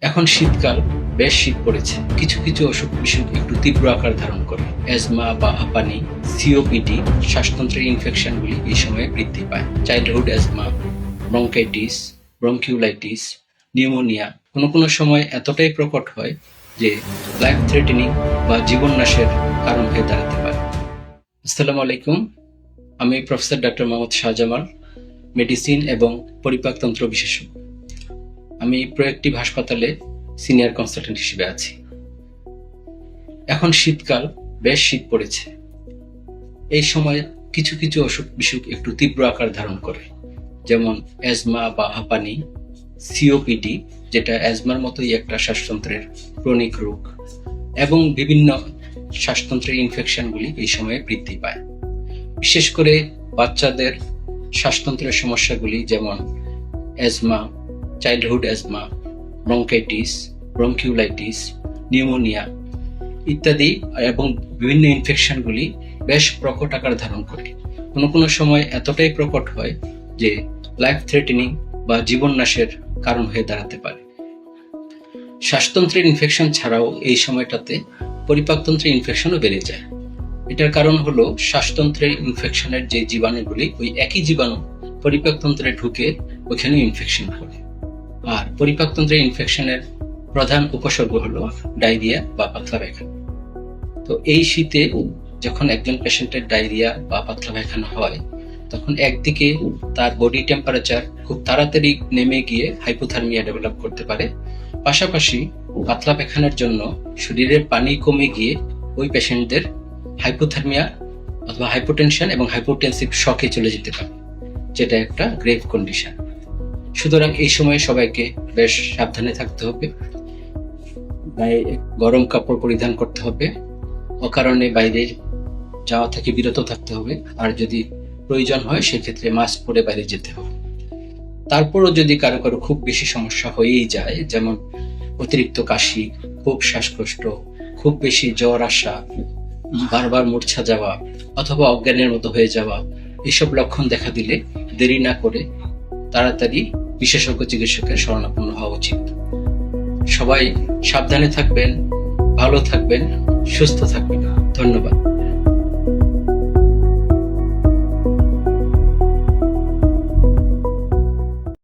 এখন শীতকাল, বেশ শীত পড়েছে। কিছু কিছু অসুখ বিসুখ একটু তীব্র আকার ধারণ করে। অ্যাজমা বা হাঁপানি, সিওপিডি, শ্বাসতন্ত্রের ইনফেকশনগুলি এই সময়ে বৃদ্ধি পায়। Childhood asthma, bronchitis, bronchiolitis, pneumonia কোনো কোনো সময় এতটাই প্রকট হয় যে লাইফ থ্রেটেনিং বা জীবননাশের কারণ হয়ে দাঁড়াতে পারে। আসসালামু আলাইকুম, আমি professor doctor Mohammad Shahjamal, medicine এবং পরিপাকতন্ত্র বিশেষজ্ঞ। আমি প্রোয়েক্টিভ হাসপাতালে সিনিয়র কনসালটেন্ট হিসেবে আছি। এখন শীতকাল, বেশ শীত পড়েছে। এই সময় কিছু কিছু অসুখ বিসুখ একটু তীব্র আকার ধারণ করে, যেমন অ্যাজমা বা হাঁপানি, সিওপিডি যেটা অ্যাজমার মতোই একটা শ্বাসতন্ত্রের ক্রনিক রোগ, এবং বিভিন্ন শ্বাসতন্ত্রের ইনফেকশনগুলি এই সময়ে বৃদ্ধি পায়। বিশেষ করে বাচ্চাদের শ্বাসতন্ত্রের সমস্যাগুলি যেমন asthma, childhood asthma, bronchitis, bronchiolitis, pneumonia ইত্যাদি এবং বিভিন্ন ইনফেকশনগুলি বেশ প্রকট আকার ধারণ করে। কোনো কোনো সময় এতটাই প্রকট হয় যে লাইফ থ্রেটেনিং বা জীবননাশের কারণ হয়ে দাঁড়াতে পারে। শ্বাসতন্ত্রের ইনফেকশন ছাড়াও এই সময়টাতে পরিপাকতন্ত্রের ইনফেকশনও বেড়ে যায়। এটার কারণ হলো শ্বাসতন্ত্রের ইনফেকশনের যে জীবাণুগুলি, ওই একই জীবাণু পরিপাকতন্ত্রে ঢুকে ওখানে ইনফেকশন করে। আর পরিপাকতন্ত্রের ইনফেকশনের প্রধান উপসর্গ হলো ডায়রিয়া বা পাতলা পায়খানা। তো এই শীতে যখন একজন পেশেন্টের ডায়রিয়া বা পাতলা পায়খানা হয়, তখন একদিকে তার বডি টেম্পারেচার খুব তাড়াতাড়ি নেমে গিয়ে হাইপোথার্মিয়া ডেভেলপ করতে পারে। পাশাপাশি পাতলা পায়খানার জন্য শরীরের পানি কমে গিয়ে ওই পেশেন্টদের হাইপোথার্মিয়া অথবা হাইপোটেনশন এবং হাইপোটেনসিভ শকে চলে যেতে পারে, যেটা একটা গ্রেভ কন্ডিশন। সুতরাং এই সময়ে সবাইকে বেশ সাবধানে থাকতে হবে। গায়ে গরম কাপড় পরিধান করতে হবে, অকারণে বাইরে যাওয়া থেকে বিরত থাকতে হবে, আর যদি প্রয়োজন হয় সেক্ষেত্রে মাস্ক পরে বাইরে যেতে হবে। তারপরও যদি কারো কারো খুব বেশি সমস্যা হয়েই যায়, যেমন অতিরিক্ত কাশি, খুব শ্বাসকষ্ট, খুব বেশি জ্বর আসা, বারবার মূর্ছা যাওয়া অথবা অজ্ঞানের মতো হয়ে যাওয়া, এসব লক্ষণ দেখা দিলে দেরি না করে তাড়াতাড়ি বিশেষজ্ঞ চিকিৎসকের শরণাপন্ন হওয়া উচিত। সবাই সাবধানে থাকবেন, ভালো থাকবেন, সুস্থ থাকবেন। ধন্যবাদ।